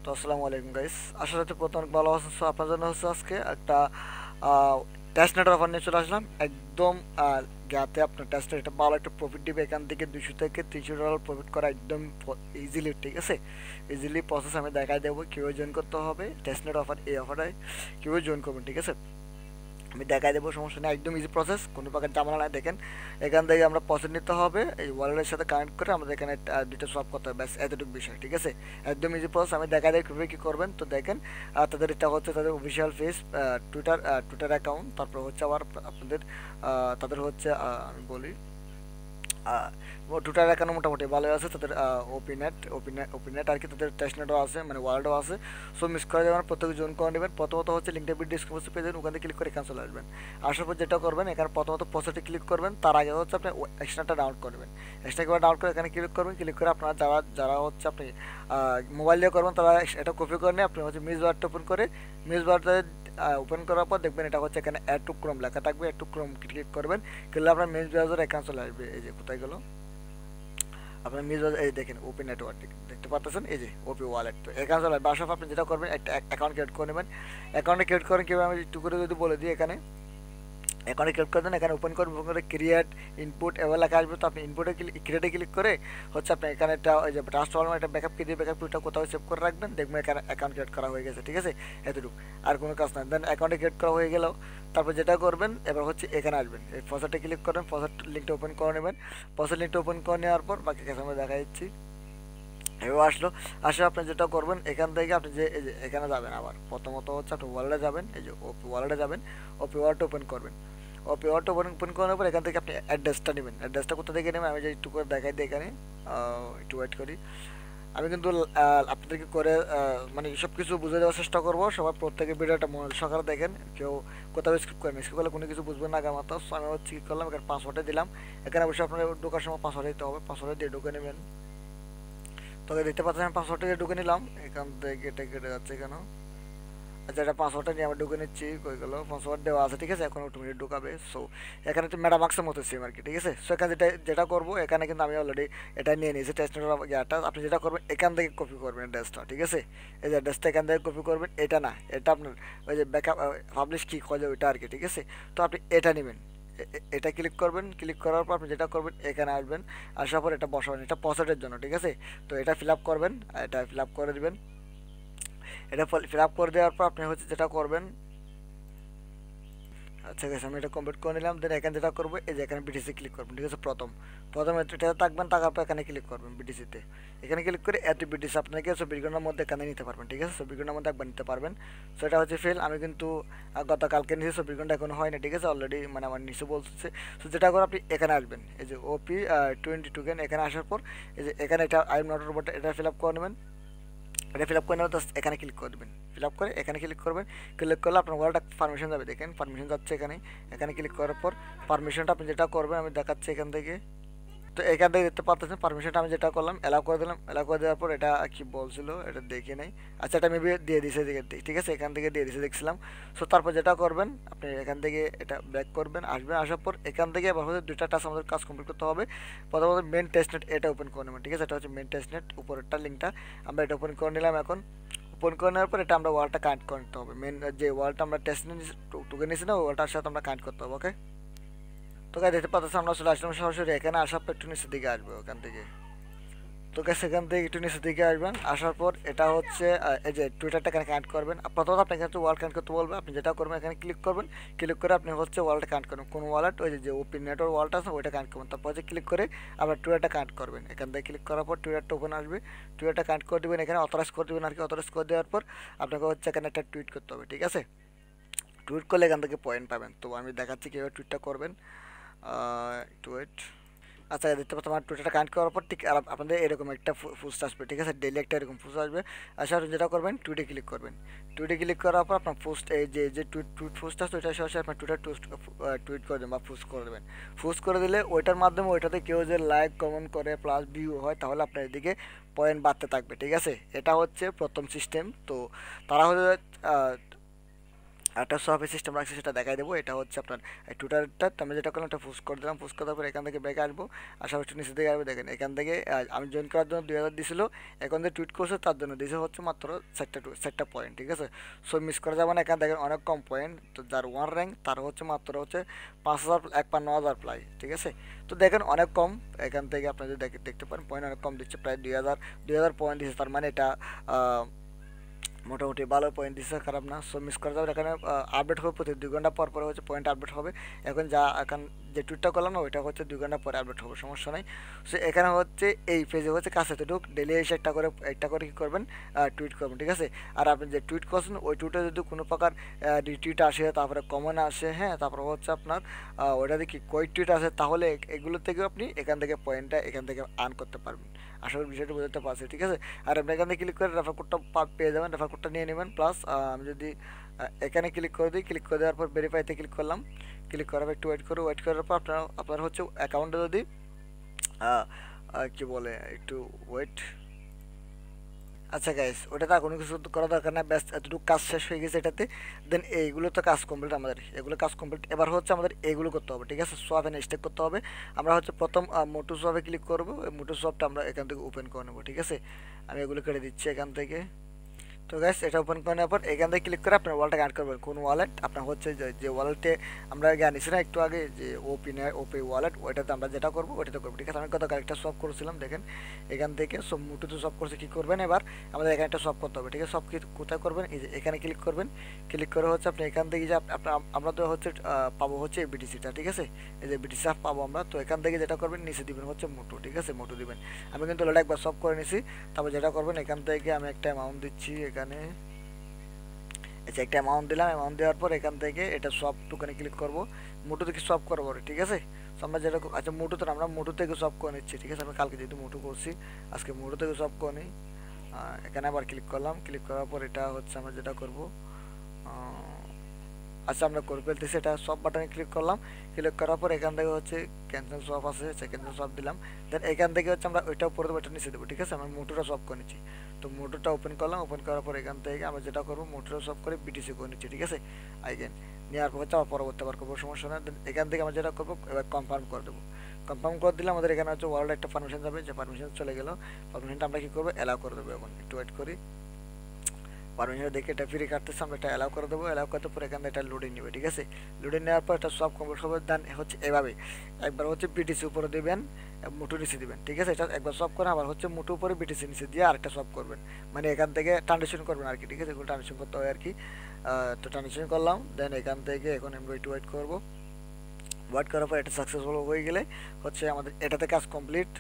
তো আসসালামু আলাইকুম গাইস, আশা রাখছি প্রথম অনেক ভালো আছেন। সো আপনার জন্য হচ্ছে আজকে একটা টেস্ট নেটের অফার নিয়ে চলে আসলাম একদম। যাতে আপনার টেস্ট নেট ভালো একটা প্রফিট দিবে, এখান থেকে 200 থেকে 300 ডলার প্রফিট করা একদম ইজিলি, ঠিক আছে। ইজিলি প্রসেস আমি দেখাই দেবো কীভাবে জয়েন করতে হবে টেস্ট নেট অফার, এই অফারে কীভাবে জয়েন করবেন, ঠিক আছে। আমি দেখাই দেবো, সমস্যা নেই, একদম ইজি প্রসেস, কোনো প্রকার ঝামেলা নাই। দেখেন এখান থেকে আমরা প্রসেস নিতে হবে, এই ওয়ালেটের সাথে কানেক্ট করে আমাদের এখানে দুটো সলভ করতে হবে, ব্যাস এতটুকু বিষয়, ঠিক আছে। একদম ইজি প্রসেস, আমি দেখাই দেয় কীভাবে কী করবেন। তো দেখেন তাদের এটা হচ্ছে তাদের অফিসিয়াল ফেস, টুইটার অ্যাকাউন্ট, তারপর হচ্ছে আবার আপনাদের তাদের হচ্ছে আমি বলি টুইটার অ্যাকাউন্ট মোটামুটি ভালো আছে তাদের। ওপিনেট আর কি, তাদের টেস্টনেটও আছে, মানে ওয়ার্ল্ডও আছে। সো মিস করে যাবেন, প্রত্যেকে জয়েন করে নেবেন। প্রথমত হচ্ছে লিঙ্কটা ভিডিও ডিসক্রিপশনে পেয়ে যাবেন, ওখান থেকে ক্লিক করে এখানে চলে আসবেন। আসার পর যেটা করবেন, এখানে প্রথমত পোস্টে ক্লিক করবেন, তার আগে হচ্ছে আপনি এক্সট্রাটা ডাউনলোড করবেন। এক্সট্রা ডাউনলোড করে এখানে ক্লিক করবেন। ক্লিক করে আপনারা যারা যারা হচ্ছে আপনি মোবাইল দিয়ে করবেন, তারা এটা কপি করে নিয়ে আপনি হচ্ছে মিস বারটা ওপেন করে, মিস বারটা ওপেন করার পর দেখবেন এটা হচ্ছে এখানে অ্যাড টু ক্রোম লেখা থাকবে, অ্যাড টু ক্রোম ক্লিক করবেন। করলে আপনার মেস ব্রাউজার এখানে চলে আসবে। এই যে কোথায় গেল আপনার মিস ব্রাউজার, এই দেখেন ওপি নেটওয়ার্ক দেখতে পাচ্ছেন, এই যে ওপি ওয়ালেট। তো এখানে চলে আসবে। আসার পর আপনি যেটা করবেন, একটা অ্যাকাউন্ট ক্রিয়েট করে নেবেন। অ্যাকাউন্টে ক্রিয়েট করেন কীভাবে আমি একটু করে যদি বলে দিই, এখানে অ্যাকাউন্টে ক্লিক করে দেন, এখানে ওপেন করবেন, ওপেন করে ক্রিয়েট ইনপুট এবার লেখা আসবে। তো আপনি ইনপুটে ক্রিয়েটে ক্লিক করে হচ্ছে আপনি এখানে একটা ওই যে ট্রাস্ট ওয়াল একটা ব্যাকআপ কি দিয়ে ব্যাকআপ টুটা কোথাও সেভ করে রাখবেন, দেখবেন এখানে অ্যাকাউন্ট ক্রিয়েট করা হয়ে গেছে, ঠিক আছে। এতটুকু, আর কোনো কাজ না। দেন অ্যাকাউন্টে ক্রিয়েট করা হয়ে গেল। তারপর যেটা করবেন, এবার হচ্ছে এখানে আসবেন, এই ফসেটে ক্লিক করবেন, ফসেট লিঙ্কটা ওপেন করে নেবেন। ফসেট লিঙ্কটা ওপেন করে নেওয়ার পর বাকি কাজ আমরা দেখা দিচ্ছি। এবার আসলো। আসলে আপনি যেটা করবেন, এখান থেকে আপনি যে এই যে এখানে যাবেন, আবার প্রথমত হচ্ছে আপনি ওয়ালেটে যাবেন, এই যে ওপি ওয়ালেটে যাবেন, ওপি ওয়ালেট ওপেন করবেন। ওপি ওয়ালেট ওপেন করার পর এখান থেকে আপনি অ্যাড্রেসটা নেবেন। অ্যাড্রেসটা কোথা থেকে নেবেন আমি যে একটু করে দেখাই দিই এখানে। একটু ওয়েট করি। আমি কিন্তু আপনাদেরকে করে মানে সব কিছু বুঝে দেওয়ার চেষ্টা করবো। সবাই প্রত্যেকে ভিডিওটা মনোযোগ সহকারে দেখেন, কেউ কোথাও স্কিপ করেন, স্কিপ করলে কোনো কিছু বুঝবেন না আমার মতো। আমি হচ্ছে কী করলাম, এখানে পাসওয়ার্ডে দিলাম। এখানে অবশ্যই আপনার ঢোকার সময় পাসওয়ার্ড দিতে হবে, পাসওয়ার্ড দিয়ে ঢুকে নেবেন। তবে দেখতে পাচ্ছেন আমি পাসওয়ার্ডটা দিয়ে ঢুকে নিলাম, এখান থেকে এটা কেটে যাচ্ছে কেন। আচ্ছা, এটা পাসওয়ার্ডটা নিয়ে আমি ঢুকে নিচ্ছি, কই গেল, পাসওয়ার্ড দেওয়া আছে, ঠিক আছে। এখন অটোমেটিক ঢুকাবে। সো এখানে তো ম্যাডামাক্সের মতো সেম আর কি, ঠিক আছে। সো এখানে যেটা যেটা করবো, এখানে কিন্তু আমি অলরেডি এটা নিয়ে নিয়েছি টেস্ট ইয়াটা। আপনি যেটা করবেন এখান থেকে কপি করবেন অ্যাড্রেসটা, ঠিক আছে। এই যে অ্যাড্রেসটা এখান থেকে কপি করবেন, এটা না, এটা আপনার ওই যে ব্যাকআপ পাবলিশ কি কয় ওইটা আর কি, ঠিক আছে। তো আপনি এটা নেবেন, এটা ক্লিক করবেন। ক্লিক করার পর আপনি যেটা করবেন, এখানে আসবেন। আসার পর এটা বসাবেন, এটা পসেটের জন্য, ঠিক আছে। তো এটা ফিল আপ করবেন, এটা ফিল আপ করে দেবেন। এটা ফিল আপ করে দেওয়ার পর আপনি হচ্ছে যেটা করবেন, আচ্ছা গেছে, আমি এটা কমপ্লিট করে নিলাম। দেন এখানে যেটা করবো, এই যে এখানে বিটিসি ক্লিক করবেন, ঠিক আছে। প্রথমে এটা থাকবেন, থাকার পর এখানে ক্লিক করবেন বিটিসিতে। এখানে ক্লিক করে এত বিটিসি আপনাকে 24 ঘন্টার মধ্যে এখানে নিতে পারবেন, ঠিক আছে। 24 ঘন্টার মধ্যে একবার নিতে পারবেন। সো এটা হচ্ছে ফেল। আমি কিন্তু গতকালকে নিয়েছি, 24 ঘন্টা এখনো হয়নি, ঠিক আছে। অলরেডি মানে আমার নিচে বলছে। সো যেটা করে আপনি এখানে আসবেন, এই যে ওপি 22 এখানে আসার পর এই যে এখানে এটা আই এম নট রোবট, এটা ফিল আপ করে নেবেন। এটা ফিল আপ করে নেবেন, জাস্ট এখানে ক্লিক করে দেবেন। ফিল আপ করে এখানে ক্লিক করবেন। ক্লিক করলে আপনার ওয়ালেটটা পারমিশন যাবে, দেখেন পারমিশন যাচ্ছে এখানে। এখানে ক্লিক করার পর পারমিশনটা আপনি যেটা করবেন আমি দেখাচ্ছি এখান থেকে। তো এখান থেকে দেখতে পাচ্ছেন পারমিশনটা আমি যেটা করলাম, অ্যালাউ করে দিলাম। অ্যালাউ করে দেওয়ার পর এটা কি বলছিল এটা দেখে নেই। আচ্ছা, এটা মেবি দিয়ে দিয়েছে, ঠিক আছে, এখান থেকে দিয়ে দিয়েছে দেখছিলাম। সো তারপর যেটা করবেন, আপনি এখান থেকে এটা ব্যাক করবেন, আসবেন। আসার পর এখান থেকে এবার হচ্ছে দুইটা টাস্ক আমাদের কাজ কমপ্লিট করতে হবে। প্রথমত মেন টেস্টনেট এটা ওপেন করে নেবেন, ঠিক আছে। এটা হচ্ছে মেন টেস্টনেট, উপরেরটা লিঙ্কটা আমরা এটা ওপেন করে নিলাম। এখন ওপেন করে নেওয়ার পর এটা আমরা ওয়ালটা কানেক্ট করতে হবে। মেন যে ওয়ালটা আমরা টেস্টনেট টুকে নিয়েছি না, ওই ওয়ালটার সাথে আমরা কানেক্ট করতে হবে, ওকে। তো গাইস দেখতে পাচ্ছেন আমরা চলে আসলাম সরাসরি এখানে। আসার পর একটু নিচের দিকে আসবে ওখান থেকে। তো গাইস এখান থেকে একটু নিচের দিকে আসবেন। আসার পর এটা হচ্ছে এই যে টুইটারটা এখানে কানেক্ট করবেন। প্রথমত আপনাকে হচ্ছে ওয়াল কানেক্ট করতে বলবে, আপনি যেটা করবেন এখানে ক্লিক করবেন। ক্লিক করে আপনি হচ্ছে ওয়ালটা কানেক্ট করবেন, কোন ওয়ালেট, ওই যে ওপেন নেটওয়ার্ক ওয়ালটা আছে ওইটা কানেক্ট করবেন। তারপর হচ্ছে ক্লিক করে আবার টুইটারটা কানেক্ট করবেন। এখান থেকে ক্লিক করার পর টুইটারটা ওপেন আসবে। টুইটারটা কানেক্ট করে দেবেন, এখানে অথরাইজ করে দেবেন আর কি। অথরাইজ করে দেওয়ার পর আপনাকে হচ্ছে এখানে একটা টুইট করতে হবে, ঠিক আছে। টুইট করলে এখান থেকে পয়েন্ট পাবেন। তো আমি দেখাচ্ছি কীভাবে টুইটটা করবেন, একটু ওয়েট। আচ্ছা, দেখতে পাচ্ছ আমার টুইটারটা কানেক্ট করার পর ঠিক আপনাদের এরকম একটা পোস্ট আসবে, ঠিক আছে। ডেলি একটা এরকম পোস্ট আসবে। আসার যেটা করবেন, টুইটে ক্লিক করবেন। টুইটে ক্লিক করার পর আপনার পোস্ট, এই যে যে টুইট পোস্ট আসছে ওইটা সরাসরি আপনার টুইটার টুইট করে দেবেন বা পোস্ট করে দেবেন। পোস্ট করে দিলে ওইটার মাধ্যমে ওইটাতে কেউ যে লাইক কমেন্ট করে প্লাস ভিউ হয়, তাহলে আপনার এদিকে পয়েন্ট বাড়তে থাকবে, ঠিক আছে। এটা হচ্ছে প্রথম সিস্টেম। তো তারা হচ্ছে একটা সফট সিস্টেম রাখছি সেটা দেখাই দেবো। এটা হচ্ছে আপনার টুইটারটা আমি যেটা করলাম এটা পোস্ট করে দিলাম, পোস্ট করার পর এখান থেকে ব্যাকে আসবো, আসার একটু নিচে দিকে আসবো, দেখেন এখান থেকে আমি জয়েন করার জন্য 2000 দিছিল, এখন যে টুইট করছে তার জন্য দিয়েছে হচ্ছে মাত্র 4টা পয়েন্ট, ঠিক আছে। সো মিস করা যাবে না, এখান থেকে অনেক কম পয়েন্ট, তো যার 1 র্যাঙ্ক তার হচ্ছে মাত্র হচ্ছে 5000 51,000 প্রায়, ঠিক আছে। তো দেখেন অনেক কম, এখান থেকে আপনি যদি দেখতে পারেন পয়েন্ট অনেক কম দিচ্ছে, প্রায় 2000 পয়েন্ট দিচ্ছে, তার মানে এটা মোটামুটি ভালো পয়েন্ট দিচ্ছে, খারাপ না। সো মিস করা যাবে, এখানে আপডেট হবে প্রতি 2 ঘন্টা পর পরে হচ্ছে পয়েন্ট আপডেট হবে। এখন যে টুইটটা করলাম না ওইটা হচ্ছে 2 ঘন্টা পরে আপডেট হবে, সমস্যা নাই। সো এখানে হচ্ছে এই পেজে হচ্ছে কাছে এতটুক ডেলি এসে একটা করে কী করবেন, টুইট করবেন, ঠিক আছে। আর আপনি যে টুইট করছেন ওই টুইটে যদি কোনো প্রকার রিটুইট আসে, তারপরে কমন আসে, হ্যাঁ, তারপরে হচ্ছে আপনার ওইটা দেখি কই টুইট আসে, তাহলে এগুলো থেকেও আপনি এখান থেকে পয়েন্টটা এখান থেকে আর্ন করতে পারবেন। আশা করি বিষয়টা বুঝতে পারছি, ঠিক আছে। আর আপনি এখানে ক্লিক করে রেফার কোডটা পেয়ে যাবেন, রেফার কোডটা নিয়ে নেবেন। প্লাস আমি যদি এখানে ক্লিক করে দিই, ক্লিক করে দেওয়ার পর ভেরিফাইতে ক্লিক করলাম, ক্লিক করার পর একটু ওয়েট করার পর আপনার হচ্ছে অ্যাকাউন্টে যদি কি বলে একটু ওয়েট, আচ্ছা গাইস ওটাতে আর কোনো কিছু করা দরকার না, ব্যাস এতটুকু কাজ শেষ হয়ে গেছে এটাতে। দেন এইগুলো তো কাজ কমপ্লিট, আমাদের এগুলো কাজ কমপ্লিট, এবার হচ্ছে আমাদের এইগুলো করতে হবে, ঠিক আছে। সোয়াপ এন্ড স্টেক করতে হবে। আমরা হচ্ছে প্রথম মোটু সোয়াপে ক্লিক করবো, এই মোটু সোয়াপটা আমরা এখান থেকে ওপেন করে নেবো, ঠিক আছে। আমি এগুলো কেটে দিচ্ছি এখান থেকে। তো গাইস এটা ওপেন করে নেওয়ার পর এখান থেকে ক্লিক করে আপনার ওয়ালেটটা অ্যাড করবেন, কোন ওয়ালেট আপনার হচ্ছে যে ওয়ালেটে আমরা আগে আনিছি না একটু আগে, যে ওপি ওয়ালেট, ওইটাতে আমরা যেটা করবো ওইটাতে করবো, ঠিক আছে। আমি কত একটা সলভ করেছিলাম দেখেন এখান থেকে, সব মুটুতে সলভ করছে, কী করবেন এবার আমাদের এখানে একটা সলভ করতে হবে, ঠিক আছে। সব কি কোথায় করবেন, এই যে এখানে ক্লিক করবেন, ক্লিক করে হচ্ছে আপনি এখান থেকে যে আপনার আমরা তো হচ্ছে পাবো হচ্ছে এই বিটিসিটা, ঠিক আছে। এই যে বিটিসি পাবো আমরা, তো এখান থেকে যেটা করবেন নিচে দিবেন হচ্ছে মোটু, ঠিক আছে, মোটু দিবেন। আমি কিন্তু ওটা একবার সলভ করে নিছি। তারপর যেটা করবেন এখান থেকে আমি একটা অ্যামাউন্ট দিচ্ছি এখানে, আচ্ছা একটা অ্যামাউন্ট দিলাম, অ্যামাউন্ট দেওয়ার পর এখান থেকে এটা সব টুকানে ক্লিক করবো, মোটো থেকে সব করবো, ঠিক আছে। তো আমরা যেটা আচ্ছা মোটো তো আমরা মোটো থেকে সব করে নিচ্ছি, ঠিক আছে। আমি কালকে যেহেতু মোটো করছি আজকে মোটো থেকে সব করে নিই। এখানে আবার ক্লিক করলাম, ক্লিক করার পর এটা হচ্ছে আমরা যেটা করবো, আচ্ছা আমরা করে ফেলতেছি, এটা সব বাটনে ক্লিক করলাম, ক্লিক করার পর এখান থেকে হচ্ছে ক্যান্সেল সব আছে, ক্যান্সেল সব দিলাম। দেন এখান থেকে হচ্ছে আমরা ওইটা উপরে ওইটা নিচে দেবো, ঠিক আছে। আমরা মোটরটা সব করে নিচ্ছি, তো মোটরটা ওপেন করলাম, ওপেন করার পর এখান থেকে আমরা যেটা করবো মোটরটা সব করে বিটিসি করে নিচ্ছি, ঠিক আছে। আইগেন নেওয়ার পর হচ্ছে আবার পরবর্তী আবার করবো, সমস্যা না। দেন এখান থেকে আমরা যেটা করবো এবার কনফার্ম করে দেবো, কনফার্ম করে দিলে আমাদের এখানে হচ্ছে ওয়ার্ল্ড একটা পারমিশন যাবে, যে পারমিশন চলে গেলো, পারমিশনটা আমরা কী করবো অ্যালাউ করে দেবো। এখন একটু ওয়েট করি, পারমিশন দেখে এটা ফ্রি কাটতেছে, আমরা এটা অ্যালাউ করে দেবো, অ্যালাউ করতে পরে এখানে এটা লোডিং নেবে, ঠিক আছে। লোডিং নেওয়ার পর এটা সব কমপ্লিট হবে। দেন হচ্ছে এভাবে একবার হচ্ছে বিটিসি উপরে দেবেন, মুটু নিচে দিবেন, ঠিক আছে। এটা একবার সব করে আবার হচ্ছে মুটু উপরে বিটিসি নিচে দিয়ে আরেকটা সব করবেন, মানে এখান থেকে ট্রানজেকশন করবেন আর কি, ঠিক আছে। এগুলো ট্রানজেকশন করতে হয় আর কি। তো ট্রানজেকশন করলাম, দেন এখান থেকে এখন আমরা একটু ওয়েট করবো, ওয়েট করার পর এটা সাকসেসফুল হয়ে গেলে হচ্ছে আমাদের এটাতে কাজ কমপ্লিট।